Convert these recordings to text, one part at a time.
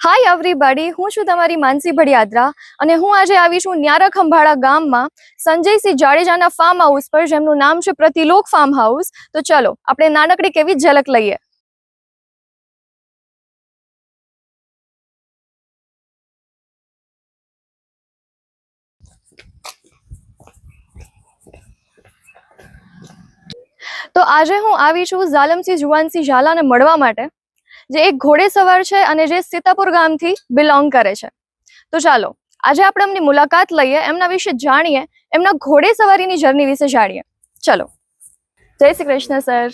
હાય everybody, હું છું તમારી માનસી ભડિયાત્રા અને હું આજે આવી છું ન્યારા ખંભાળા ગામમાં સંજયસિંહ જાડેજાના ફાર્મ હાઉસ પર, જેમનું નામ છે પ્રતિલોક ફાર્મ હાઉસ. તો ચલો આપણે નાનકડી કેવી ઝલક લઈએ. તો આજે હું આવી છું ઝાલમસિંહ જુવાનસિંહ ઝાલાને મળવા માટે, જે એક ઘોડેસવાર છે અને જે સીતાપુર ગામથી બિલોંગ કરે છે. તો ચાલો આજે આપણે એમની મુલાકાત લઈએ, એમના વિશે જાણીએ, એમના ઘોડેસવારીની જર્ની વિશે જાણીએ. ચલો. જય શ્રી કૃષ્ણ સર.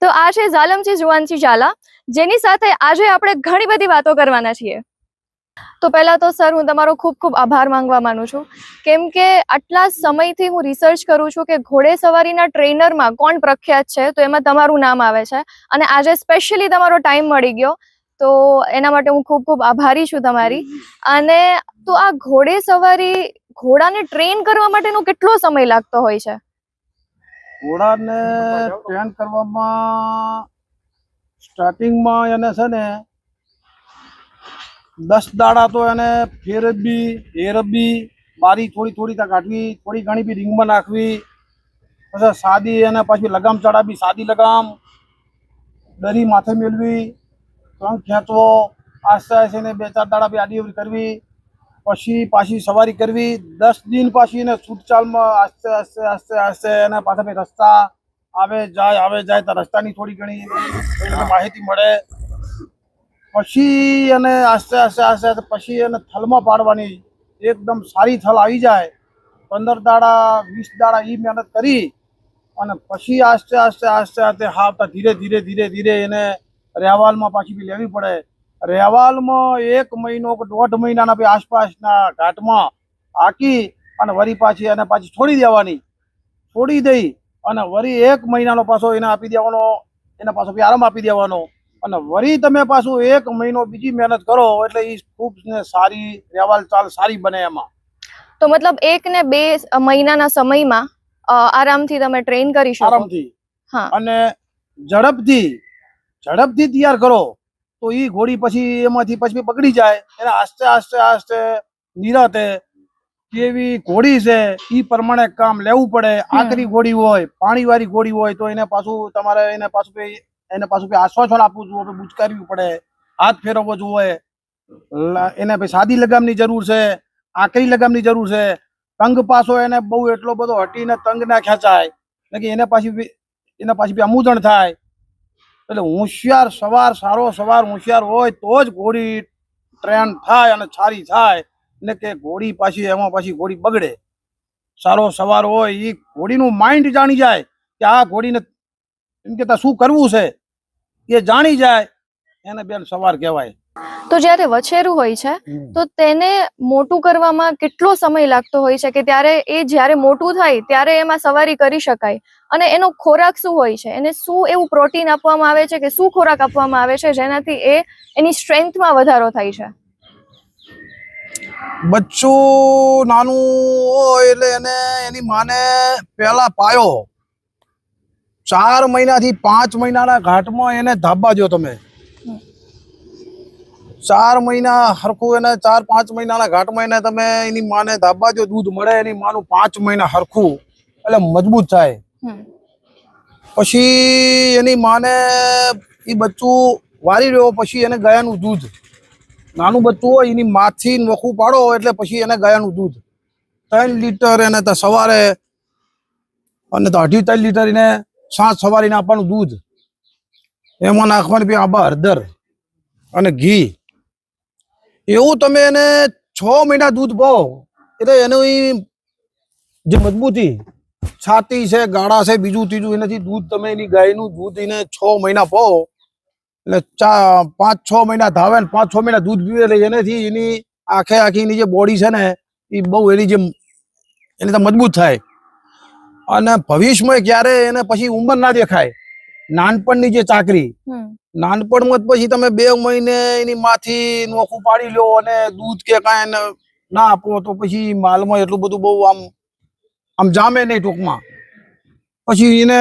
તો આ છે ઝાલમસિંહ જુવાનસિંહ ઝાલા, જેની સાથે આજે આપણે ઘણી બધી વાતો કરવાના છીએ. તો પહેલા તો સર હું તમારો ખૂબ ખૂબ આભાર માંગવા માંગુ છું, કેમ કે આટલા સમયથી હું રિસર્ચ કરું છું કે ઘોડેસવારીના ટ્રેનરમાં કોણ પ્રખ્યાત છે, તો એમાં તમારું નામ આવે છે અને આજે સ્પેશિયલી તમારો ટાઈમ મળી ગયો, તો એના માટે હું ખૂબ ખૂબ આભારી છું તમારી. અને તો આ ઘોડેસવારી, ઘોડાને ટ્રેન કરવા માટેનો કેટલો સમય લાગતો હોય છે? ઘોડાને ટ્રેન કરવામાં સ્ટાર્ટિંગમાં એને છે ને 10 દાડા તો એને ફેરવવી, હેરવવી, બારી થોડી થોડી કાઢવી, થોડી ઘણી બી રીંગમાં નાખવી, પછી સાદી એને પાછી લગામ ચડાવી, સાદી લગામ, દરી માથે મેળવી, ત્રણ ખેંચવો, આસ્તે આસ્તે એને 2-4 દાડા બી આડી અવળી કરવી, પછી પાછી સવારી કરવી. 10 દિન પાછી એને છૂટચાલમાં આસ્તે આસ્તે આસ્તે આસ્તે એને પાછા રસ્તા આવે જાય તો રસ્તાની થોડી ઘણી માહિતી મળે. પછી એને આસ્તે આસ્તે આસ્તે આસ્તે પછી એને થલમાં પાડવાની. એકદમ સારી થલ આવી જાય 15 દાડા 20 દાડા એ મહેનત કરી અને પછી આસ્તે આસ્તે આસ્તે આસ્તે હાવતા ધીરે ધીરે ધીરે ધીરે એને રહેવાલમાં પાછી બી લેવી પડે. રહેવાલમાં 1 મહિનો કે 1.5 મહિનાના બી આસપાસના ઘાટમાં હાકી અને વરી પાછી એને પાછી છોડી દેવાની. છોડી દઈ અને વરી 1 મહિનાનો પાછો એને આપી દેવાનો, એને પાછો બી આરામ આપી દેવાનો અને વરી તમે પાછું 1 મહિનો બીજી મહેનત કરો એટલે એ ખૂબ ને સારી રહેવાલ ચાલ સારી બને એમાં. તો મતલબ 1 ને 2 મહિનાના સમયમાં આરામથી તમે ટ્રેન કરી શકો. આરામથી. હા. અને ઝડપથી તૈયાર કરો તો એ ઘોડી પછી એમાંથી પછી પકડી જાય. એને આસ્તે આસ્તે આસ્તે નિરાતે કેવી ઘોડી છે એ પ્રમાણે કામ લેવું પડે. આકરી ઘોડી હોય, પાણીવાળી ઘોડી હોય તો એને પાછું તમારે એને પાછું આશ્વાસન આપવું જોઈએ, બુચકારવી પડે, હાથ ફેરવવો જોઈએ. એને પછી સાદી લગામની જરૂર છે, આકરી લગામની જરૂર છે. તંગ પાછો એને બહુ એટલો બધો હટીને તંગ ના ખેંચાય કે એને પાછી બી અમૂદણ થાય. એટલે હોશિયાર સવાર, સારો સવાર હોશિયાર હોય તો જ ઘોડી ટ્રેન થાય અને સારી થાય. ને કે ઘોડી પાછી એમાં પાછી ઘોડી બગડે. સારો સવાર હોય એ ઘોડીનું માઇન્ડ જાણી જાય કે આ ઘોડીને એમ કે શું કરવું છે એ જાણી જાય, એને બેન સવાર કહેવાય. તો જ્યારે વછેરું હોય છે તો તેને મોટું કરવામાં કેટલો સમય લાગતો હોય છે કે ત્યારે એ જ્યારે મોટું થાય ત્યારે એમાં સવારી કરી શકાય? અને એનો ખોરાક શું હોય છે? એને શું એવું પ્રોટીન આપવામાં આવે છે કે શું ખોરાક આપવામાં આવે છે જેનાથી એ એની સ્ટ્રેન્થમાં વધારો થાય છે? બચ્ચું નાનું હોય એટલે એને એની માને પહેલા પાયો 4 મહિનાથી 5 મહિનાના ઘાટમાં એને ધાબા દો તમે. 4 મહિના હરખું એને 4-5 મહિનાના ઘાટમાં એને તમે એની માને ધાબા દો, દૂધ મળે એની માનું 5 મહિના હરખું એટલે મજબૂત થાય. પછી એની માને એ બચ્ચું વારી રહ્યો પછી એને ગાયનું દૂધ, નાનું બચ્ચું હોય એની માથી નોખું પાડો એટલે પછી એને ગાયનું દૂધ 3 લીટર એને તો સવારે અને તો 2.5-3 લીટર એને સાંજ સવારીને આપવાનું દૂધ. એમાં નાખવાની બી આંબા, હળદર અને ઘી. એવું તમે એને 6 મહિના દૂધ પાવો એટલે એનું જે મજબૂતી છાતી છે, ગાળા છે, બીજું ત્રીજું એનાથી દૂધ તમે એની ગાયનું દૂધ એને 6 મહિના પાવો એટલે 5-6 મહિના ધાવે ને 5-6 મહિના દૂધ પીવે એટલે એનાથી એની આખી એની જે બોડી છે ને એ બહુ એની જે એની તો મજબૂત થાય. અને ભવિષ્યમાં ક્યારે એને પછી ઉંમર ના દેખાય. નાનપણની જે ચાકરી, નાનપણમાં પછી તમે 2 મહિને એની માથી નોખું પાડી લો અને દૂધ કે કાંઈ ના આપો તો પછી માલમાં એટલું બધું બહુ આમ જામે નહીં ટૂંકમાં. પછી એને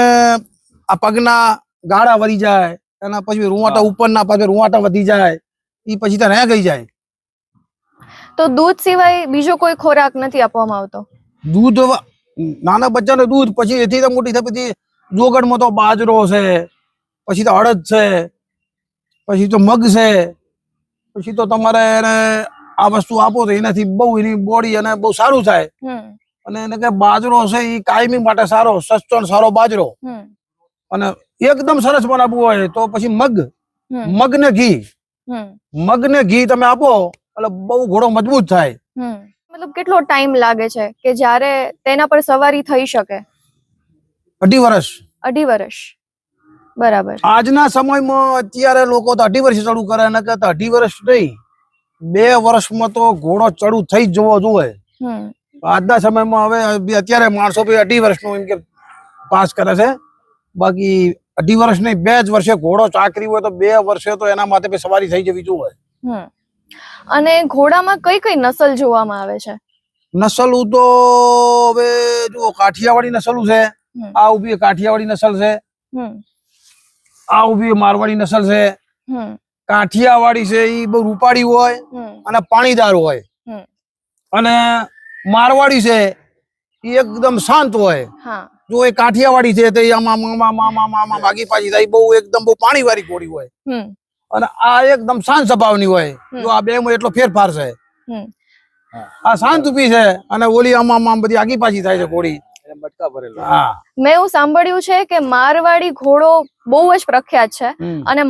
આ પગના ગાળા વળી જાય, એના પછી રૂવાટા ઉપરના પાછળ રૂવાટા વધી જાય, એ પછી ત્યાં રહ્યા ગઈ જાય. તો દૂધ સિવાય બીજો કોઈ ખોરાક નથી આપવામાં આવતો? દૂધ નાના બચ્ચાને દૂધ, પછી એથી તો મોટી થાય પછી જોગડમાં તો બાજરો છે, પછી તો અડદ છે, પછી તો મગ છે, પછી તો તમારે એને આ વસ્તુ આપો તો એનાથી બહુ એની બોડી અને બહુ સારું થાય. અને એને કે બાજરો છે એ કાયમી માટે સારો, સસ્તો ને સારો બાજરો. અને એકદમ સરસ બનાવવું હોય તો પછી મગ ને ઘી, મગ ને ઘી તમે આપો એટલે બહુ ઘોડો મજબૂત થાય. મતલબ કેટલો ટાઈમ લાગે છે કે જ્યારે તેના પર સવારી થઈ શકે? 2.5 વર્ષ. 2.5 વર્ષ, બરાબર. આજના સમયમાં અત્યારે લોકો તો 2.5 વર્ષ ચડું કરે, ને કે 2.5 વર્ષ નહીં, 2 વર્ષમાં તો ઘોડો ચડું થઈ જ જવો જોઈએ. આજના સમયમાં હવે અત્યારે માણસો 2.5 વર્ષનું એમ કે પાસ કરે છે. બાકી 2.5 વર્ષ નહીં, 2 જ વર્ષે ઘોડો ચાકરી હોય તો 2 વર્ષે તો એના માટે સવારી થઈ જવી જોઈએ. અને ઘોડામાં કઈ કઈ નસલ જોવામાં આવે છે? નસલ તો હવે જો કાઠિયાવાડી નસલ છે, આ ઉભી કાઠિયાવાડી નસલ છે, આ ઉભી મારવાડી નસલ છે. કાઠિયાવાડી છે એ બહુ રૂપાળી હોય અને પાણીદાર હોય, અને મારવાડી છે એ એકદમ શાંત હોય. જો એ કાઠિયાવાડી છે તો આમાં ભાગી પાછી થાય, બહુ એકદમ બહુ પાણીવાળી ઘોડી હોય. અને આ એકદમ શાંત સ્વભાવની હોય. જો આ બે માં એટલો ફેરફાર છે. આ શાંત ઉભી છે અને ઓલી આમાં બધી આગી પાછી થાય છે ઘોડી. મેં એવું સાંભળ્યું છે કે મારવાડી ઘોડો બહુ જ પ્રખ્યાત છે, અને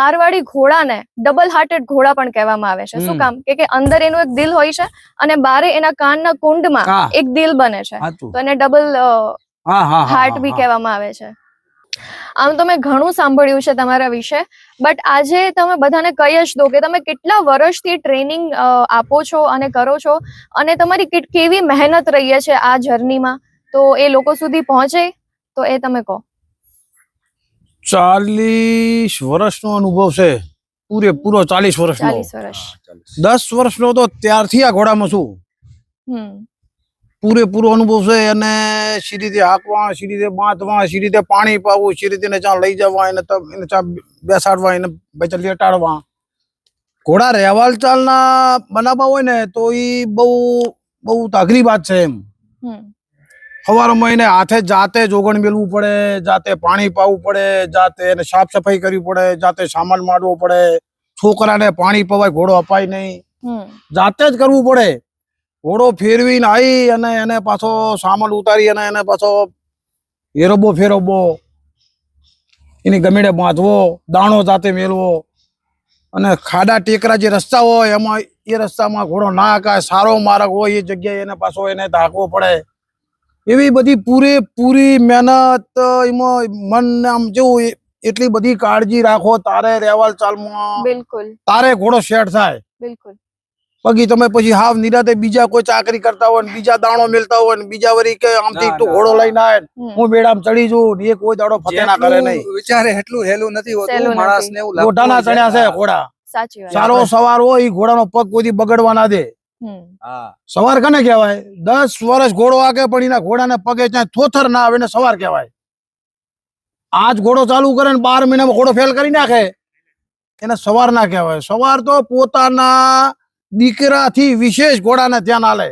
મારવાડી ઘોડાને ડબલ હાર્ટેડ ઘોડા પણ કહેવામાં આવે છે. શું કામ? કે અંદર એનું એક દિલ હોય છે અને બારે એના કાનના કુંડમાં એક દિલ બને છે, તો એને ડબલ હાર્ટ બી કહેવામાં આવે છે. આમ તો મેં ઘણું સાંભળ્યું છે તમારા વિશે, બટ આજે તમે બધાને કહી જ દો કે તમે કેટલા વર્ષથી ટ્રેનિંગ આપો છો અને કરો છો, અને તમારી કેવી મહેનત રહી છે આ જર્નીમાં, તો એ લોકો સુધી પહોંચે તો એ તમે કહો. 40 વર્ષનો અનુભવ છે, પૂરેપૂરો 40 વર્ષનો. 40 વર્ષ. 10 વર્ષનો તો ત્યારથી આ ઘોડામાં છું. પૂરેપૂરો અનુભવ છે. અને સી રીતે હાંકવા, સી રીતે બાંધવા, સી રીતે પાણી પાવું, સી રીતે ચા લઈ જવા, એને ચા બેસાડવા, એને પછી લેટાડવા. ઘોડા રહેવાલ ચાલના બનાવવા હોય ને તો એ બહુ બહુ અઘરી વાત છે. એમ સવારમાં એને હાથે જાતે જોગણ મેળવું પડે, જાતે પાણી પાવું પડે, જાતે એને સાફ સફાઈ કરવી પડે, જાતે સામાન માંડવો પડે. છોકરાને પાણી પવાય, ઘોડો અપાય નહીં, જાતે જ કરવું પડે. ઘોડો ફેરવીને આવી અને એને પાછો સામાન ઉતારી અને એને પાછો ફેરવવો, એની ગમેડે બાંધવો, દાણો જાતે મેળવો. અને ખાડા ટેકરા જે રસ્તા હોય એમાં એ રસ્તામાં ઘોડો ના હાંકાય, સારો માર્ગ હોય એ જગ્યાએ એને પાછો એને હાંકવો પડે. એવી બધી પૂરેપૂરી મહેનત, એમાં મન આમ જેવું એટલી બધી કાળજી રાખો તારે રહેવાલ ચાલમાં, બિલકુલ તારે ઘોડો સેટ થાય. બિલકુલ. બાકી તમે પછી હાવ નિરાતે બીજા કોઈ ચાકરી કરતા હોય ને બીજા દાણો મેલતા હોય ને બીજા વરી કે આમથી તું ઘોડો લઈને આવે હું બેડામાં ચડી જઉં, એ કોઈ દાડો ફતે ના કરે નહીં. વિચારે એટલું હેલું નથી હોતું, માણસને એવું લાગે ગોઠાના ચણ્યા છે ઘોડા. સાચી વાત. સારો સવાર હોય એ ઘોડાનો પગ કોઈ બગડવા ના દે. સવાર કને કહેવાય? 10 વર્ષ ઘોડો આગે પણ એના ઘોડાને પગે ત્યાં થોથર ના આવે ને સવાર કહેવાય. આજ ઘોડો ચાલુ કરે ને 12 મહિનામાં ઘોડો ફેલ કરી નાખે એને સવાર ના કહેવાય. સવાર તો પોતાના દીકરાથી વિશેષ ઘોડાને ધ્યાન આલે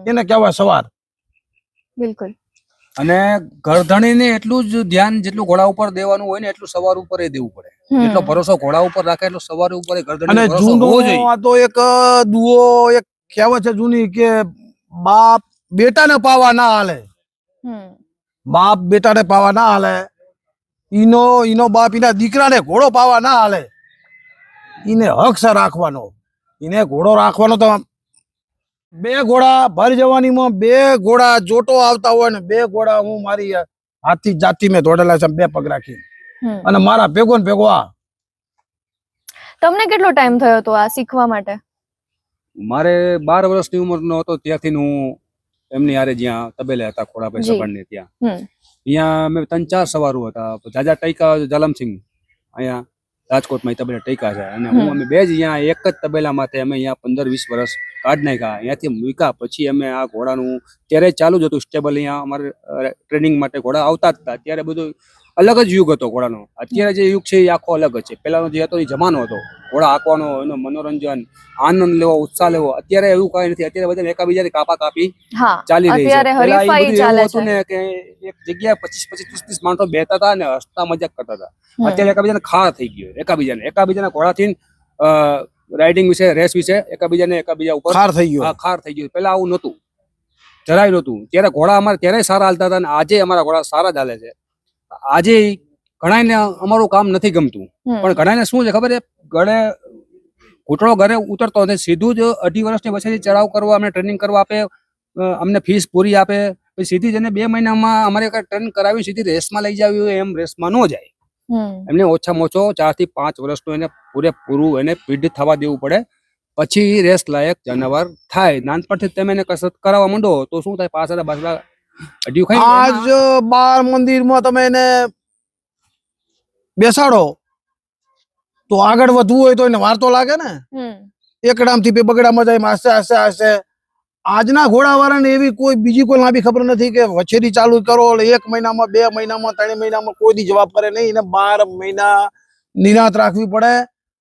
એને કહેવાય સવાર. બિલકુલ. અને ગરધણીને એટલું જ ધ્યાન જેટલું ઘોડા ઉપર દેવાનું હોય ને એટલું સવાર ઉપર એ દેવું પડે. એટલો ભરોસો ઘોડા ઉપર રાખે એટલો સવાર ઉપર ગરધણી અને જૂનો આ તો એક દુઓ એક કહેવત છે જૂની કે બાપ બેટાને પાવા ના હાલે. બાપ બેટાને પાવા ના હાલે. ઈનો બાપ એના દીકરાને ઘોડો પાવા ના હાલે. એને હક છે રાખવાનો, એને ઘોડો રાખવાનો. તો 2 ઘોડા ભર જવાનીમાં 2 ઘોડા જોટો આવતા હોય ને 2 ઘોડા હું મારી હાથી જાતિ મેં દોડેલા છે 2 પગ રાખી, અને મારા ભેગો ને ભેગો આ. તમને કેટલો ટાઈમ થયો હતો આ શીખવા માટે? મારે 12 વર્ષની ઉંમરનો હતો ત્યાંથી હું એમની હારે જ્યાં તબેલે હતા ખોડાભાઈ સબણને ત્યાં અમે 3-4 સવારો હતા. જાજા ટૈકા જાલમસિંહ અહીંયા રાજકોટમાં તબેલા ટૈકા છે, અને હું અમે 2 જ અહીંયા એક જ તબેલામાં અમે અહીંયા 15-20 વર્ષ કાઢ નાખ્યા. અહીંયાથી મૂક્યા પછી અમે આ ઘોડાનું ત્યારે ચાલુ જ હતું સ્ટેબલ. અહીંયા અમારે ટ્રેનિંગ માટે ઘોડા આવતા જ હતા. ત્યારે બધું અલગ જ યુગ હતો ઘોડાનો. અત્યારે જે યુગ છે એ આખો અલગ જ છે. પહેલાનો જે હતો એ જમાનો હતો, ઘોડા હાંકવાનો, એનો મનોરંજન, આનંદ લેવો, ઉત્સાહ લેવો. અત્યારે એવું કઈ નથી. અત્યારે બધા એકાબીજાની કાપી હા ચાલી રહી છે. અત્યારે પહેલા એ હરીફાઈ બધું ચાલે એવું હતું છે. ને કે એક જગ્યાએ 25-25, 30 માણસો બેઠા હતા ને હસતા મજાક કરતા હતા. અત્યારે એકાબીજાને ખાર થઈ ગયો. એકાબીજાના ઘોડાથી રાઇડિંગ વિશે, રેસ વિશે એકાબીજા ઉપર ખાર થઈ ગયો. ખાર થઈ ગયું. પહેલા આવું નહોતું, જરાય નહોતું. ત્યારે ઘોડા અમારે ત્યારે સારા હાલતા હતા, અને આજે અમારા ઘોડા સારા જ હાલે છે. આજે ઘણાને અમારું કામ નથી ગમતું, પણ ઘણાને શું છે ખબર છે, ઘૂંટણો ઘરે ઉતરતો નથી, સીધું જ 2.5 વર્ષની વચ્ચેથી ચડાવ કરવા, અમને ટ્રેનિંગ કરવા આપે, અમને ફીસ પૂરી આપે, પછી સીધી જઈને 2 મહિનામાં અમારે ટ્રેનિંગ કરાવી સીધી રેસમાં લઈ જાવી હોય એમ રેસમાં ન જાય. એમને ઓછામાં ઓછો 4 થી 5 વર્ષનું એને પૂરેપૂરું એને પીઢ થવા દેવું પડે, પછી રેસ લાયક જાનવર થાય. નાનપણથી તમે એને કસરત કરાવવા માંડો તો શું થાય, પાછળ અઢિયું ખાઈ આજ બાર મંદિરમાં તમે એને બેસાડો તો આગળ વધવું હોય તો એને વાર તો લાગે ને. એકડામથી બગડામાં જાય, આસ્તે આસ્તે આસ્તે. આજના ઘોડાવાળાને એવી કોઈ બીજી કોઈ લાંબી ખબર નથી કે વછેરી ચાલુ કરો 1 મહિનામાં, 2 મહિનામાં, 3 મહિનામાં કોઈ દી જવાબ કરે નહીં. એને 12 મહિના નિરાંત રાખવી પડે,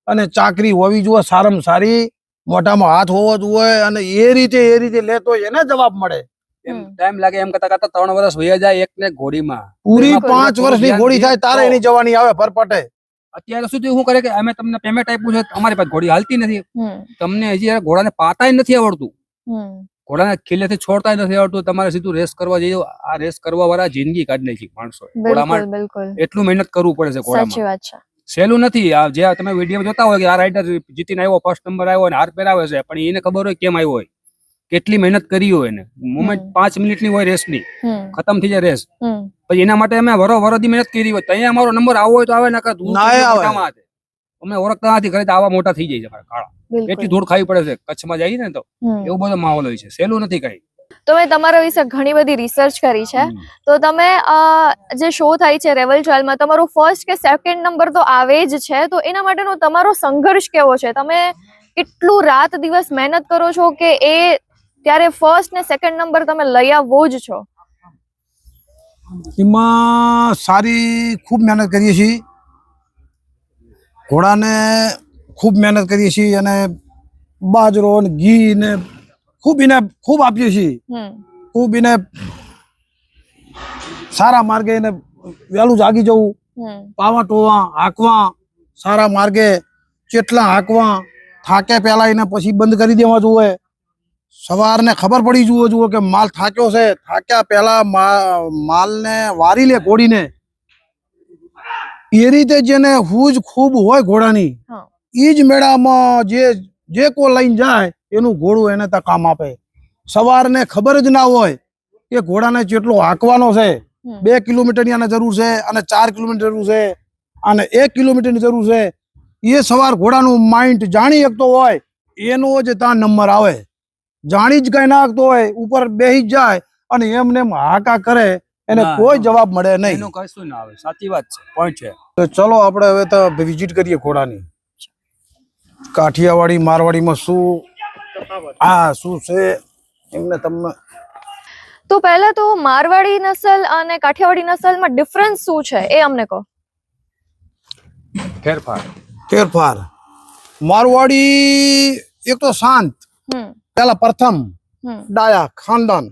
અને ચાકરી હોવી જોઈએ સારામાં સારી, મોઢામાં હાથ હોવો જોઈએ, અને એ રીતે લેતો એને જવાબ મળે. ટાઈમ લાગે એમ કરતા 3 વર્ષ વયા જાય એકને ઘોડીમાં. પૂરી 5 વર્ષની ઘોડી થાય તારે એની જવાની આવે ફરપટે. અત્યારે સુધી શું કરે કે અમે તમને પેમેન્ટ આપ્યું છે, અમારી પાસે ઘોડી હાલતી નથી, તમને હજી ઘોડાને પાતાય નથી આવડતું, ઘોડાને ખીલેથી છોડતા નથી આવડતું, તમારે સીધું રેસ કરવા જઈએ. આ રેસ કરવા વાળા જિંદગી કાઢી નાખી માણસો. ઘોડામાં એટલું મહેનત કરવું પડે છે. ઘોડામાં સહેલું નથી. આ જે તમે વિડીયો જોતા હોય કે આ રાઇડર જીતીને આવ્યો, ફર્સ્ટ નંબર આવ્યો, અને હાર પહેરાવે છે, પણ એને ખબર હોય કેમ આવ્યો હોય, કેટલી મહેનત કરી હોય. એને મોમેન્ટ 5 મિનિટની હોય રેસની, ખતમ થઈ જાય રેસ, પછી એના માટે અમે વરોથી મહેનત કરી હોય. ત્યાં અમારો નંબર આવવો હોય તો આવે, નકર અમે ઓળખતા નથી, ઘરે આવા મોટા થઈ જાય છે અમારા કાળા. એટલી ધૂળ ખાવી પડે છે કચ્છમાં જઈએ ને તો, એવું બધો માહોલ હોય છે. સહેલું નથી કઈ. તો મેં તમારા વિશે ઘણી બધી રિસર્ચ કરી છે. તો તમે જે શો થાય છે રેવલ ટ્રાયલમાં, તમારું ફર્સ્ટ કે સેકન્ડ નંબર તો આવે જ છે, તો એના માટેનો તમારો સંઘર્ષ કેવો છે? તમે કેટલું રાત દિવસ મહેનત કરો છો કે એ ત્યારે ફર્સ્ટ ને સેકન્ડ નંબર તમે લઈ આવવો જ છો? એમાં સારી ખૂબ મહેનત કરીએ છીએ, ઘોડાને ખૂબ મહેનત કરીએ છીએ, અને બાજરો ને ઘી ને ખૂબ આપીએ છીએ. ખૂબ એને સારા માર્ગે એને વહેલું જાગી જવું, પાવા ટોવા હાંકવા, સારા માર્ગે ચેટલા હાંકવા, થાકે પહેલા એને પછી બંધ કરી દેવા જોઈએ. સવારને ખબર પડી જોઈએ કે માલ થાક્યો છે, થાક્યા પહેલા માલને વારી લે ઘોડીને. એ રીતે જેને હૂજ ખૂબ હોય ઘોડાની, એ જ મેળામાં જે કોઈ લઈને જાય એનું ઘોડું એને તો કામ આપે. સવારને ખબર જ ના હોય કે ઘોડાને જેટલો હાંકવાનો છે, 2 કિલોમીટરની આને જરૂર છે, અને 4 કિલોમીટર જરૂર છે, અને 1 કિલોમીટરની જરૂર છે, એ સવાર ઘોડાનું માઇન્ડ જાણી શકતો હોય એનો જ ત્યાં નંબર આવે. જાણી જ કઈ નાખતો હોય ઉપર બેસી જ જાય અને એમને હાકા કરે, એને કોઈ જવાબ મળે નહીં. એનું કશું ના આવે. સાચી વાત છે, પોઈન્ટ છે. તો ચલો આપણે હવે તો વિઝિટ કરીએ ઘોડાની. કાઠિયાવાડી મારવાડીમાં શું છે એમને તમને. તો પહેલા તો મારવાડી નસલ અને કાઠિયાવાડી નસલમાં ડિફરન્સ શું છે એ અમને કહો. ફેરફાર મારવાડી એક તો શાંત, પેલા પ્રથમ ડાયા ખાનદાન,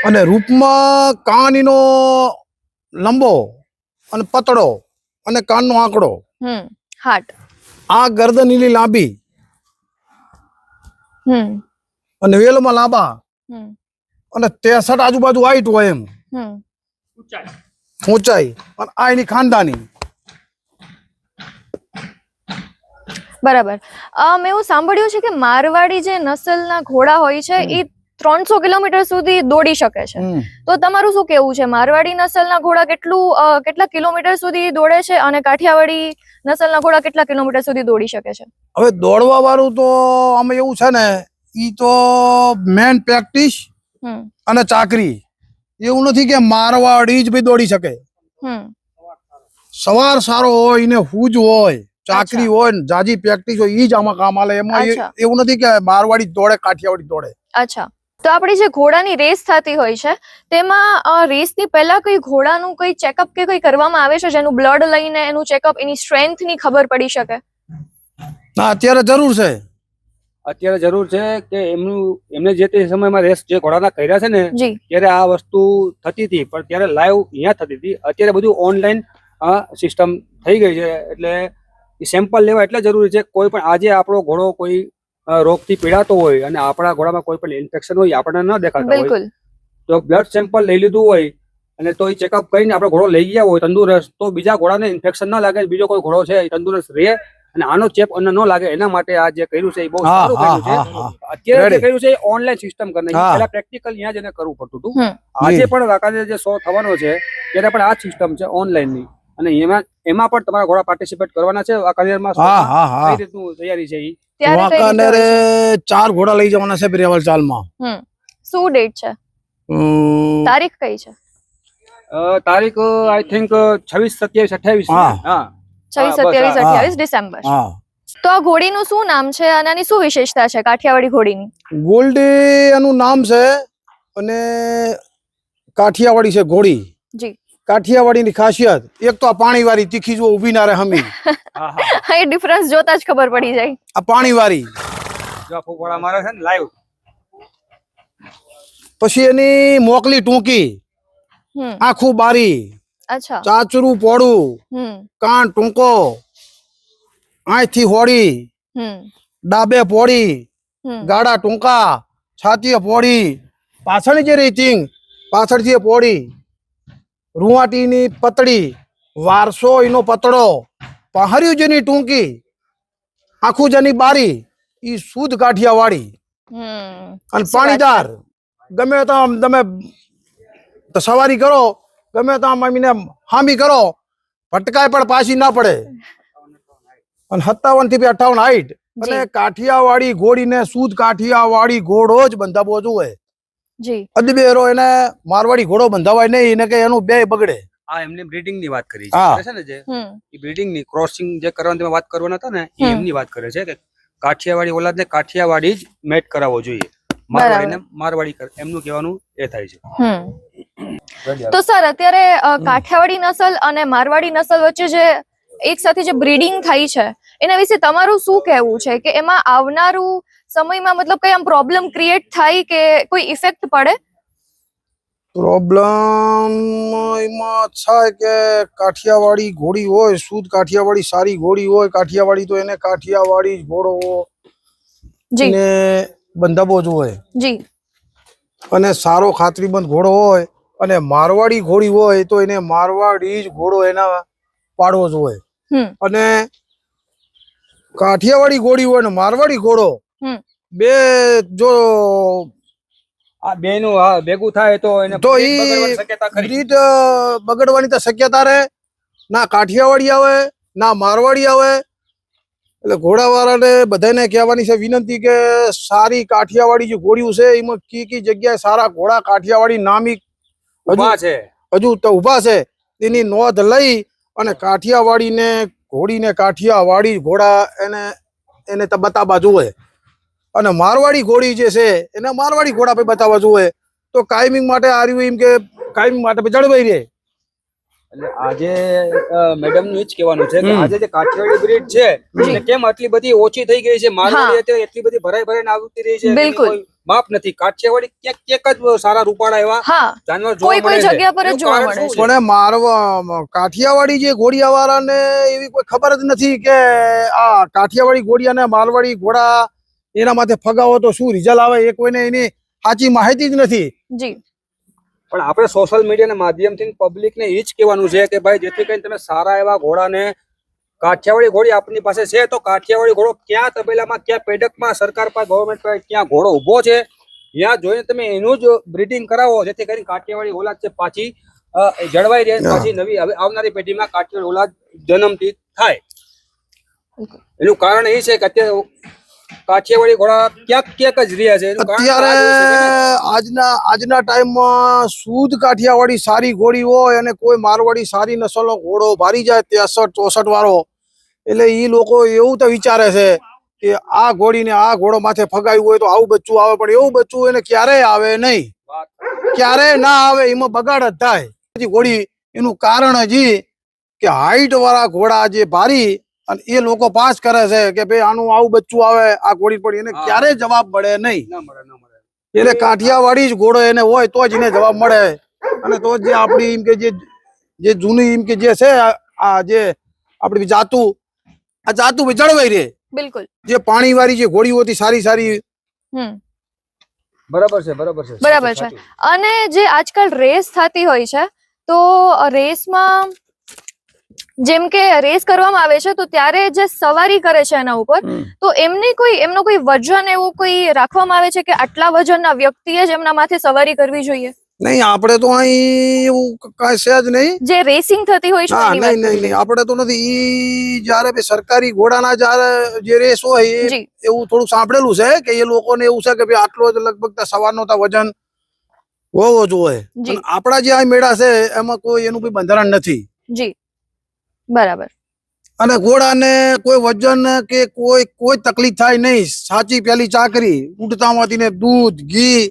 અને રૂપમાં કાનીનો લંબો અને પતળો, અને કાનનો આંકડો, હાટ, આ ગરદન નીલી લાંબી, અને વેલમાં લાંબા, અને 63 આજુબાજુ હાઈટ હોય એમ ઊંચાઈ, અને આ એની ખાનદાની. બરાબર. મેં એવું સાંભળ્યું છે કે મારવાડી જે નસલના ઘોડા હોય છે એ 300 કિલોમીટર સુધી દોડી શકે છે. તો તમારું શું કેવું છે? મારવાડી નસલના ઘોડા કેટલા કિલોમીટર સુધી દોડે છે, અને કાઠિયાવાડી નસલના ઘોડા કેટલા કિલોમીટર સુધી દોડી શકે છે? હવે દોડવા વાળું તો આમ એવું છે ને, ઈ તો મેન પ્રેક્ટિસ અને ચાકરી. એવું નથી કે મારવાડી જ ભાઈ દોડી શકે. સવાર સારો હોય, એને હુજ હોય, ચાકરી હોય, ને જાજી પ્રેક્ટિસ હોય, ઈ જ આમાં કામ આલે. એમાં એવું નથી કે મારવાડી દોડે કાઠિયાવાડી દોડે. અચ્છા. તો આપણી જે ઘોડાની રેસ થતી હોય છે તેમાં રેસની પહેલા કોઈ ઘોડાનું કોઈ ચેકઅપ કે કોઈ કરવામાં આવે છે જેનું બ્લડ લઈને એનું ચેકઅપ એની સ્ટ્રેન્થની ખબર પડી શકે? ના અત્યારે જરૂર છે. અત્યારે જરૂર છે કે એમને જે તે સમયમાં રેસ જે ઘોડાના કર્યા છે ને જી ત્યારે આ વસ્તુ થતી હતી, પણ ત્યારે લાઈવ અહીંયા થતી હતી. અત્યારે બધું ઓનલાઈન સિસ્ટમ થઈ ગઈ છે, એટલે સેમ્પલ લેવા એટલે જરૂરી છે. કોઈ પણ આજે આપણો ઘોડો કોઈ રોગથી પીડાતો હોય અને આપણા ઘોડામાં કોઈ પણ ઇન્ફેક્શન હોય આપણને ન દેખાતા હોય બિલકુલ, તો બ્લડ સેમ્પલ લઈ લીધું હોય અને તો એ ચેકઅપ કરીને આપણો ઘોડો લઈ ગયા હોય તંદુરસ્ત, તો બીજા ઘોડાને ઇન્ફેક્શન ન લાગે, બીજો કોઈ ઘોડો છે એ તંદુરસ્ત રહે અને આનો ચેપ અન્ય ન લાગે. એના માટે આ જે કર્યું છે એ બહુ સારું કર્યું છે. અત્યારે જે કર્યું છે એ ઓનલાઈન સિસ્ટમ કરી નાખી. પહેલા પ્રેક્ટિકલ અહીંયા જઈને કરવું પડતું હતું. આજે પણ વાંકાનેર જે શો થવાનો છે ત્યારે પણ આ સિસ્ટમ છે ઓનલાઈન ની, અને એમાં પણ તમારા ઘોડા પાર્ટિસિપેટ કરવાના છે. વાંકાનેરમાં કઈ રીતનું તૈયારી છે ઈ વાંકાનેરે 4 ઘોડા લઈ જવાના છે રેવલ ચાલમાં. શું ડેટ છે? તારીખ કઈ છે? તારીખ આઈ થિંક 26, 27, 28. હા 26, 27, 28 ડિસેમ્બર. તો આ ઘોડીનું શું નામ છે અને આની શું વિશેષતા છે કાઠિયાવાડી ઘોડીની? ગોલ્ડી એનું નામ છે અને કાઠિયાવાડી છે ઘોડી. જી, કાઠિયાવાડીની ખાસિયત એક તો આ પાણીવાળી તીખી જો ઊભી ના રહે હમી. એ ડિફરન્સ જોતા જ ખબર પડી જાય. આ પાણીવાળી જો ફૂફાડા મારે છે ને લાઈવ. પછી એની મોકલી ટૂંકી, આખું બારી, અચ્છા, ચાચરું પોડું, કાન ટૂંકો, આંખથી હોડી, ડાબે પોડી, ગાડા ટૂંકા, છાતીએ પોડી, પાછળ જે રેટિંગ પાછળથી પોડી, રૂવાટીની પતળી, વારસો એનો પતળો, પહાર્યું જેની ટૂંકી, આખું જેની બારી, ઈ શુદ્ધ કાઠિયાવાડી. અને પાણીદાર. ગમે તો તમે સવારી કરો, ગમે તો આમ હામી કરો, ભટકાય પણ પાછી ના પડે. અને 57 થી 58 હાઈટ. અને કાઠિયાવાડી ઘોડીને શુદ્ધ કાઠિયાવાડી ઘોડો જ બંધાવવો જોઈએ. જી, અદબેરો એને મારવાડી ઘોડો બંધાવાય નહીં, એને કે એનું બે બગડે. આ એમની બ્રીડિંગ ની વાત કરી છે ને, જે એ બ્રીડિંગ ની ક્રોસિંગ જે કરવાની તમે વાત કરવાના હતા ને એ એમની વાત કરે છે કે કાઠિયાવાડી ઓલાદને કાઠિયાવાડી જ મેટ કરાવવો જોઈએ, મારવાડીને મારવાડી એમનું કહેવાનું એ થાય છે. તો સર અત્યારે કાઠિયાવાડી નસલ અને મારવાડી નસલ વચ્ચે જે એક સાથે જે બ્રીડિંગ થઈ છે એના વિશે તમારું શું કહેવું છે કે એમાં આવનારું સમયમાં મતલબ કઈ આમ પ્રોબ્લેમ ક્રિએટ થાય કે કોઈ ઇફેક્ટ પડે? પ્રોબ્લેમ એમાં થાય કે કાઠિયાવાડી ઘોડી હોય, શુદ્ધ કાઠિયાવાડી સારી ઘોડી હોય, કાઠિયાવાડી તો એને કાઠિયાવાડી ઘોડો ને બંધાવવો જોઈએ. જી. અને સારો ખાતરીબંધ ઘોડો હોય અને મારવાડી ઘોડી હોય તો એને મારવાડી જ ઘોડો એના પાડવો જોઈએ. અને કાઠિયાવાડી ઘોડી હોય ને મારવાડી ઘોડો બે જો આ બેનું ભેગું થાય તો એને તો બ્રીડ બગડવાની તો શક્યતા રહે. ના કાઠિયાવાડી આવે ના મારવાડી આવે. એટલે ઘોડાવાળાને બધાને કહેવાની છે વિનંતી કે સારી કાઠિયાવાડી જે ઘોડીઓ છે એમાં કી જગ્યાએ સારા ઘોડા કાઠિયાવાડી નામી હજુ તો ઊભા છે એની નોંધ લઈ અને કાઠિયાવાડીને ઘોડીને કાઠિયાવાડી ઘોડા એને તો બતાવવા જોઈએ. અને મારવાડી ઘોડી જે છે એને મારવાડી ઘોડા પર બતાવવા જોઈએ તો કાયમિંગ માટે આર્યું એમ કે કાયમિંગ માટે જળવાઈ રહે. એટલે આજે મેડમ નું જ કહેવાનું છે કે આજે જે કાઠિયાવાડી બ્રીડ છે એને કેમ આટલી બધી ઓછી થઈ ગઈ છે, મારવાડી હતી એટલી બધી ભરાઈને આવતી રહી છે, બિલકુલ માપ નથી. કાઠિયાવાડી ક્યાંક જ સારા રૂપાળા એવા જાનવર જોવા મળે છે. જગ્યા પર જ જોવા મળે છે. પણ કાઠિયાવાડી જે ઘોડિયાવાળાને એવી કોઈ ખબર જ નથી કે આ કાઠિયાવાડી ઘોડિયા ને મારવાડી ઘોડા એના માથે ફગાવો તો શું રિઝલ્ટ આવે એ કોઈને એની સાચી માહિતી જ નથી. જી. પણ આપણે સોશિયલ મીડિયાના માધ્યમથી પબ્લિકને એ જ કહેવાનું છે કે ભાઈ જેથી કરીને તમે સારા એવા ઘોડાને, કાઠિયાવાડી ઘોડી આપણી પાસે છે તો કાઠિયાવાડી ઘોડો ક્યાં તબેલામાં, ક્યાં પેડકમાં, સરકાર પાસે, ગવર્મેન્ટ પાસે ક્યાં ઘોડો ઉભો છે ત્યાં જોઈને તમે એનું જ બ્રીડિંગ કરાવો જેથી કરીને કાઠિયાવાડી ઓલાદ છે પાછી જળવાઈ રહે, પાછી નવી આવનારી પેઢીમાં કાઠિયાવાડી ઓલાદ જન્મથી થાય. એનું કારણ એ છે કે અત્યારે કાઠિયાવાડી ઘોડા ક્યાંક જ રહ્યા છે. અત્યારે આજના ટાઈમમાં શુદ્ધ કાઠિયાવાડી સારી ઘોડી હોય અને કોઈ મારવાડી સારી નસલનો ઘોડો ભારી જાય 63-64 વાળો, એટલે એ લોકો એવું તો વિચારે છે કે આ ઘોડીને આ ઘોડો માથે ફગાવ્યું હોય તો આવું બચ્ચું આવે, પણ એવું બચ્ચું એને ક્યારેય આવે નહીં, ક્યારેય ના આવે, એમાં બગાડ જ થાય. પછી ઘોડી એનું કારણ હજી કે હાઈટ વાળા ઘોડા જે ભારી અને એ લોકો પાસ કરે છે કે ભાઈ આનું આવું બચ્ચું આવે આ ઘોડી, પણ એને ક્યારેય જવાબ મળે નહીં. એટલે કાઠિયાવાડી જ ઘોડો એને હોય તો જ એને જવાબ મળે. અને તો જે આપણી એમ કે જે જૂની એમ કે જે છે આ જે આપણી જાતું, આ જાતું જળવાઈ રહે. બિલકુલ. જે પાણી વાળી જે ઘોડીઓ હતી સારી સારી. બરાબર છે, બરાબર છે, બરાબર છે. અને જે આજકાલ રેસ થતી હોય છે તો રેસમાં જેમ કે રેસ કરવામાં આવે છે તો ત્યારે જે સવારી કરે છે એના ઉપર, તો એમનો કોઈ વજન એવું કોઈ રાખવામાં આવે છે કે આટલા વજનના વ્યક્તિએ જ એમના માથે સવારી કરવી જોઈએ? નહીં, આપણે તો અહીં એવું કાંઈ છે જ નહીં. જે રેસિંગ થતી હોય છે હા, નહીં, આપણે તો નથી. ઈ જયારે સરકારી ઘોડાના જયારે જે રેસ હોય એવું થોડું સાંભળેલું છે કે એ લોકોને એવું છે કે ભાઈ આટલો જ લગભગ સવારનો વજન હોવો જોઈએ. આપણા જે આ મેળા છે એમાં કોઈ એનું કોઈ બંધારણ નથી. જી, બરાબર. અને ઘોડાને કોઈ વજન કે કોઈ તકલીફ થાય નહીં. સાચી પેલી ચાકરી, ઉડતામાંથી ને દૂધ ઘી,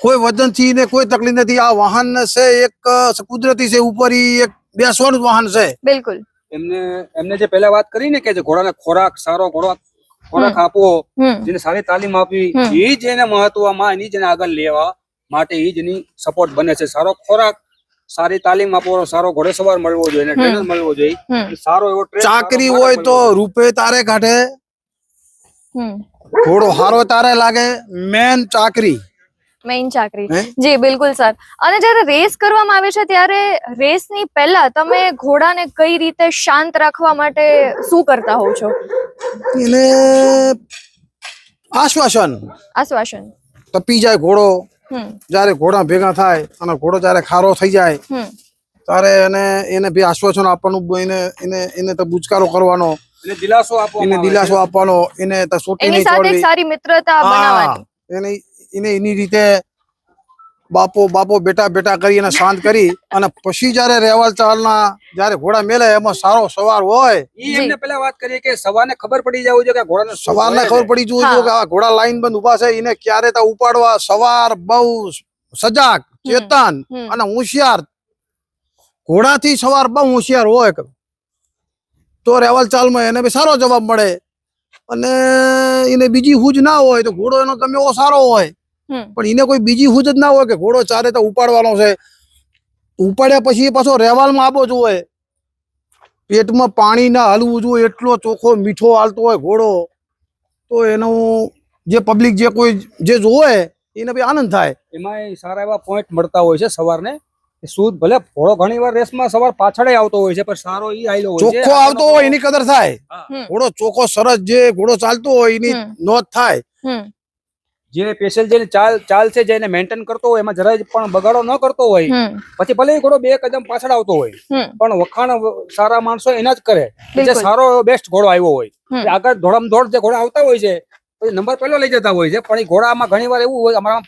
કોઈ વજન થી ને કોઈ તકલીફ નથી. આ વાહન છે એક કુદરતી છે, ઉપર એક બેસવાનું વાહન છે. બિલકુલ. એમને જે પહેલા વાત કરી ને કે જે ઘોડાને ખોરાક, સારો ખોરાક આપવો, જેને સારી તાલીમ આપવી, એ જ એને મહત્વમાં એની જેને આગળ લેવા માટે એ જ એની સપોર્ટ બને છે. સારો ખોરાક, સારી તાલીમ આપવો, સારો ઘોડેસવાર મળવો જોઈએ, ટ્રેનર મળવો જોઈએ, સારો એવો ચાકરી હોય તો રૂપે તારે કાઢે, ઘોડો હારો તારે લાગે. મેન ચાકરી. જી બિલકુલ સર. અને જ્યારે રેસ કરવામાં આવે છે ત્યારે રેસની પહેલા તમે ઘોડાને કઈ રીતે શાંત રાખવા માટે શું કરતા હોવ છો? એને આશ્વાસન તપી જાય ઘોડો, જયારે ઘોડા ભેગા થાય અને ઘોડો જયારે ખારો થઈ જાય ત્યારે એને બી આશ્વાસન આપવાનું, એને તો બુચકારો કરવાનો, એને દિલાસો આપવાનો, એને તો સોટી નહીં છોડવી, સારી મિત્રતા બનાવવાની, એને એની રીતે બાપો બેટા કરી એને શાંત કરી અને પછી જયારે રેવાલ ચાલના જયારે ઘોડા મેલે એમાં સારો સવાર હોય. એમને પેલા વાત કરીએ કે સવારને ખબર પડી જવું જોઈએ કે ઘોડાને સવારને ખબર પડી જવું જોઈએ કે આ ઘોડા લાઈન બંધ ઉભા છે, એને ક્યારે તો ઉપાડવા. સવાર બહુ સજાગ, ચેતન અને હોશિયાર. ઘોડાથી સવાર બહુ હોશિયાર હોય તો રેવાલ ચાલમાં એને બી સારો જવાબ મળે. અને એને બીજી હુજ ના હોય તો ઘોડો એનો ગમે એવો સારો હોય, પણ એને કોઈ બીજી હુજ જ ના હોય કે ઘોડો ચારે તો ઉપાડવાનો છે. ઉપાડ્યા પછી પાછો રેવાલમાં આપવો જોઈએ, પેટમાં પાણી ના હલવું જોઈએ, એટલો ચોખ્ખો મીઠો હાલતો હોય ઘોડો, તો એનું જે પબ્લિક જે કોઈ જે જોવે એને બી આનંદ થાય. એમાં સારા એવા પોઈન્ટ મળતા હોય છે સવારને. શું ભલે ઘોડો ઘણી વાર રેસમાં સવાર પાછળ આવતો હોય છે, પણ સારો ઈ આયલો હોય છે, ચોખ્ખો આવતો હોય એની કદર થાય. ઘોડો ચોખ્ખો સરસ જે ઘોડો ચાલતો હોય એની નોંધ થાય. જે સ્પેશિયલ જે ચાલ છે, જેને મેન્ટેન કરતો હોય એમાં જરાય પણ બગાડો ન કરતો હોય, પછી ભલે ઘોડો બે કદમ પાછળ આવતો હોય પણ વખાણ સારા માણસો એના જ કરે. જે સારો બેસ્ટ ઘોડો આવ્યો હોય, આગળ ધોળામધોળ જે ઘોડા આવતા હોય છે પછી નંબર પહેલો લઈ જતા હોય છે, પણ એ ઘોડામાં ઘણી વાર એવું હોય અમારા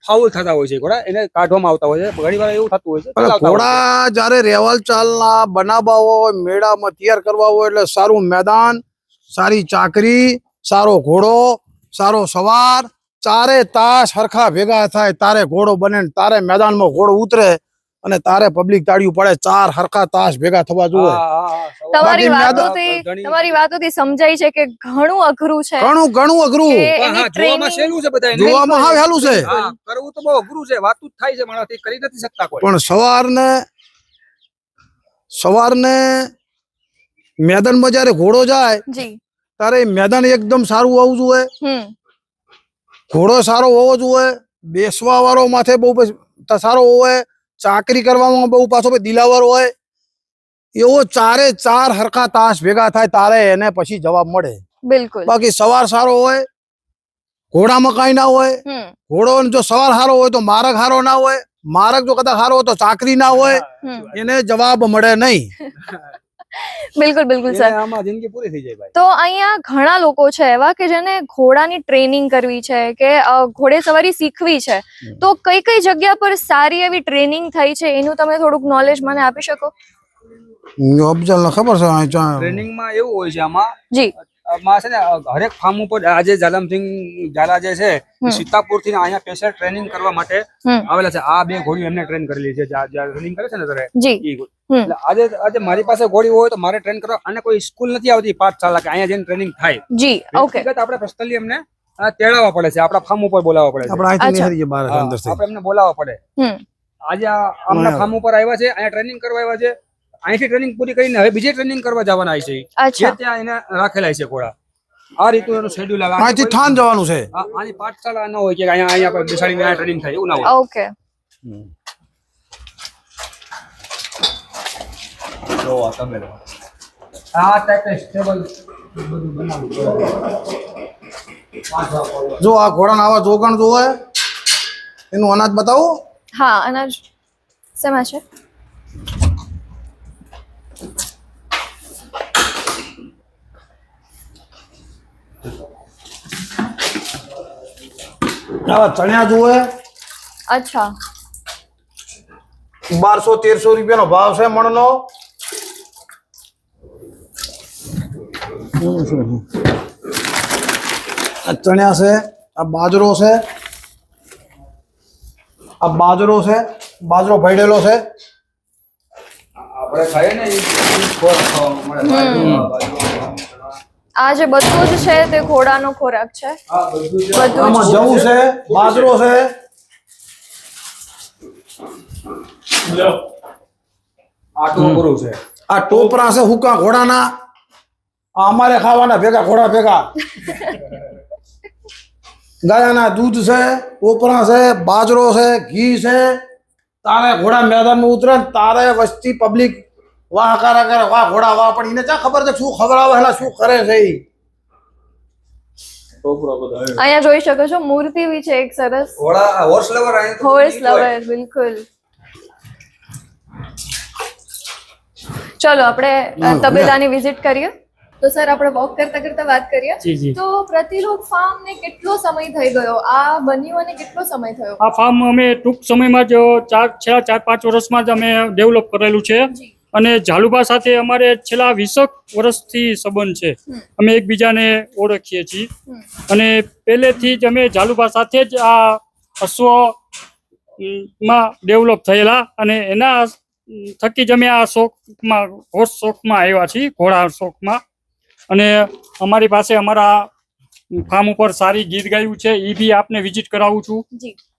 ફાઉલ થતા હોય છે, ઘોડા એને કાઢવામાં આવતા હોય છે, ઘણી વાર એવું થતું હોય છે. ઘોડા જયારે રેવાલ ચાલના બનાવવા હોય, મેળામાં તૈયાર કરવા હોય એટલે સારું મેદાન, સારી ચાકરી, સારો ઘોડો, સારો સવાર, ચારે તાસ હરખા ભેગા થાય તારે ઘોડો બને, તારે મેદાનમાં ઘોડો ઉતરે અને તારે પબ્લિક તાળીઓ પડે. ચાર હરખા તાસ ભેગા થવા જોઈએ. તમારી વાતોથી સમજાય છે કે ઘણું અઘરું છે, ઘણું અઘરું. જોવામાં સહેલું છે, બધા જોવામાં હાવ હેલું છે, કરવું તો બહુ અઘરું છે. વાત જ થાય છે, માણસ કરી નથી શકતા કોઈ. પણ સવારને મેદાનમાં જયારે ઘોડો જાય ત્યારે મેદાન એકદમ સારું હોવું જોઈએ, ઘોડો સારો હોવો જોઈએ, બેસવા વાળો માથે બહુ સારો હોય, ચાકરી કરવામાં બહુ પાછો દિલાવર હોય, એવો ચારે ચાર હરખા તાસ ભેગા થાય તારે એને પછી જવાબ મળે. બિલકુલ. બાકી સવાર સારો હોય, ઘોડામાં કઈ ના હોય. ઘોડો જો સવાર સારો હોય તો માર્ગ સારો ના હોય, માર્ગ જો કદાચ સારો હોય તો ચાકરી ના હોય, એને જવાબ મળે નહીં. બિલકુલ સર, આમાં જિંદગી પૂરી થઈ જાય ભાઈ. તો અહીંયા ઘણા લોકો છે એવા કે જેને ઘોડાની ટ્રેનિંગ કરવી છે કે ઘોડે સવારી શીખવી છે, તો કઈ કઈ જગ્યા પર સારી એવી ટ્રેનિંગ થઈ છે એનું તમે થોડુંક નોલેજ મને આપી શકો? અફજલ ને ખબર છે. ટ્રેનિંગમાં એવું હોય છે આમાં જી, માં છે ને હરેક ફાર્મ ઉપર આજે જાલમસિંહ ઝાલા જે છે સીતાપુર થી અહીંયા સ્પેશિયલ ટ્રેનિંગ કરવા માટે આવેલા છે. આ 2 ઘોડીઓ એમને ટ્રેન કરેલી છે જ્યાં રનિંગ કરે છે ને ત્યારે એટલે આજે મારી પાસે ઘોડી હોય તો મારે ટ્રેન કરવા અને કોઈ સ્કૂલ નથી આવતી પાઠશાળા કે અહીંયા જઈને ટ્રેનિંગ થાય. જી ઓકે. આપણે પર્સનલી એમને તેડાવવા પડે છે, આપણા ફાર્મ ઉપર બોલાવવા પડે છે, આપણે એમને બોલાવવા પડે. આજે આમના ફાર્મ ઉપર આવ્યા છે, અહીંયા ટ્રેનિંગ કરવા આવ્યા છે. અહીંથી ટ્રેનિંગ પૂરી કરીને હવે બીજી ટ્રેનિંગ કરવા જવાના છે. ત્યાં એને રાખેલા છે ઘોડા. આ રીતનું એનું શેડ્યુલ આવે. અહીંથી થાન જવાનું છે. આની પાઠશાળા ન હોય કે અહીંયા બેસાડીને અહીંયા ટ્રેનિંગ થાય એવું ના હોય. ઓકે. જો આ તમે આ ટાઈપે સ્ટેબલ બધું બનાવ્યું. જો આ ઘોડાના આવા જોગણ જોવે એનું અનાજ બતાવું. હા, અનાજ શેમાં છે? આવા ચણ્યા જોવે. અચ્છા. 1200-1300 રૂપિયાનો ભાવ છે મણનો. આ ચણ્યા છે, આ બાજરો છે, આ બાજરો છે, બાજરો ભેળેલો છે. આપણે ખાઈએ ને એ ખોરાક ખાવા મળે. આ જે બધું જ છે તે ઘોડાનો ખોરાક છે. બધું આમાં જવું છે, બાજરો છે. આ ટોપરું છે, આ ટોપરા છે હુકા ઘોડાના. આ અમારે ખાવાના ભેગા ઘોડા ભેગા. ગાયના દૂધ છે, ટોપરા છે, બાજરો છે, ઘી છે. તારે ઘોડા મેદાનમાં ઉતરે ને તારે વસ્તી પબ્લિક વાહ કરે કરે, વાહ ઘોડા વાહ. પણ એને ક્યાં ખબર છે શું ખવડાવે હેલા શું કરે છે ઈ. અહીંયા જોઈ શકો છો મૂર્તિ બી છે એક સરસ. ઘોડા હોર્સ લવર હોર્સ લવર બિલકુલ. ચલો આપણે તબેલાની વિઝિટ કરીએ. તો સર આપણે વોક કરતા કરતા વાત કરીએ. તો પ્રતિલોક ફાર્મ ને કેટલો સમય થઈ ગયો આ બન્યું અને કેટલો સમય થયો? આ ફાર્મ અમે ટૂંક સમયમાં જ 4-5 વર્ષમાં જ અમે ડેવલપ કરેલું છે. અને ઝાલુબા સાથે અમારે છેલ્લા 20 વર્ષથી સંબંધ છે. અમે એકબીજાને ઓળખીએ છીએ અને પહેલેથી જ અમે ઝાલુબા સાથે જ આ અશ્વમાં ડેવલપ થયેલા અને એના થકી જ અમે આ શોખમાં હોર્સ શોખમાં આવ્યા છીએ, ઘોડા શોખમાં. અને અમારી પાસે અમારા ફાર્મ ઉપર સારી ગીત ગાયું છે, એ બી આપને વિઝિટ કરાવું છું.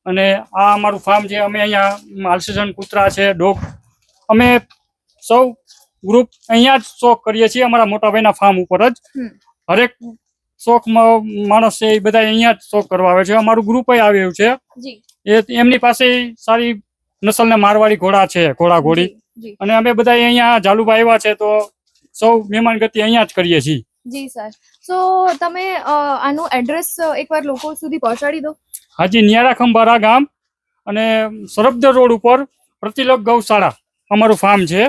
અને આ અમારું ફાર્મ છે, અમે અહીંયા આલ્સેશન કૂતરા છે, ડોગ, અમે સૌ ગ્રુપ અહીંયા જ શોખ કરીએ છીએ અમારા મોટાભાઈના ફાર્મ ઉપર જ. હરેક શોખમાં માણસ છે એ બધા અહીંયા જ શોખ કરવા આવે છે. અમારું ગ્રુપ આવ્યું છે, એમની પાસે સારી નસલના મારવાડી ઘોડા છે, ઘોડા ઘોડી. અને અમે બધા અહીંયા ઝાલુબા આવ્યા છે તો સૌ મહેમાન ગતિ અહીંયા જ કરીએ છીએ. જી સર. સો તમે આનું એડ્રેસ એકવાર લોકો સુધી પહોંચાડી દો. હાજી, નિયારા ખંભારા ગામ અને સરબદર રોડ ઉપર પ્રતિલોક ગૌશાળા અમારું ફાર્મ છે.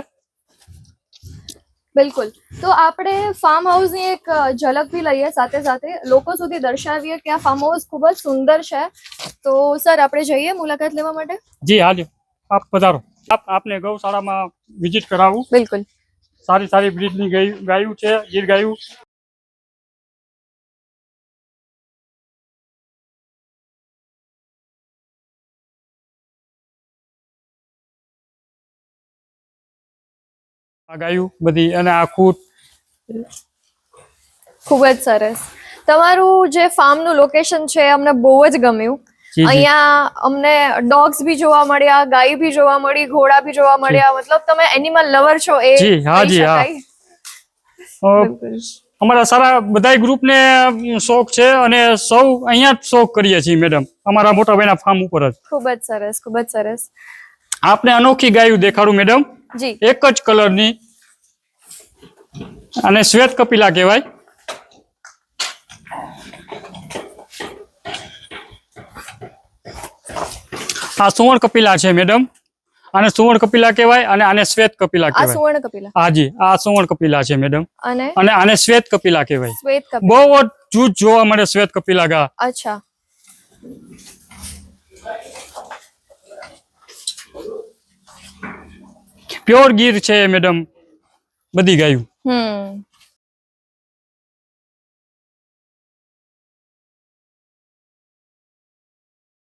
બિલકુલ. તો આપણે ફાર્મ હાઉસની એક ઝલક બી લઈએ, સાથે સાથે લોકો સુધી દર્શાવીએ કે આ ફાર્મ હાઉસ ખૂબ જ સુંદર છે. તો સર આપણે જઈએ મુલાકાત લેવા માટે? જી હાજી, આપ પધારો. આપને ગૌશાળામાં વિઝિટ કરાવું. બિલકુલ. સારી સારી બ્રીડની ગાયું છે, ગીર ગાયું. આ ગાયું બધી અને આ ખૂટ. ખૂબ જ સરસ. તમારું જે ફાર્મનું લોકેશન છે અમને બહુ જ ગમ્યું. અહીંયા અમને ડોગ્સ બી જોવા મળ્યા, ગાય બી જોવા મળી, ઘોડા બી જોવા મળ્યા. મતલબ તમે એનિમલ લવર છો એ જી હાજી હા. અમારા સારા બધા ગ્રુપને શોખ છે અને સૌ અહીંયા જ શોખ કરીએ છીએ મેડમ, અમારા મોટાભાઈના ફાર્મ ઉપર જ. ખૂબ જ સરસ, ખૂબ જ સરસ. આપને અનોખી ગાયું દેખાડું મેડમ. જી. એક જ કલરની અને શ્વેત કપિલા કહેવાય. આ સુવર્ણ કપિલા છે મેડમ, આને સુવર્ણ કપિલા કહેવાય અને આને શ્વેત કપિલા આ કહેવાય. સુવર્ણ કપિલા. હાજી, આ સુવર્ણ કપિલા છે મેડમ અને આને શ્વેત કપિલા કહેવાય. શ્વેત કપિલા બહુ જ જૂથ જોવા મળે શ્વેત કપિલા ગા. અચ્છા. પ્યોર ગીર છે મેડમ બધી ગાયું.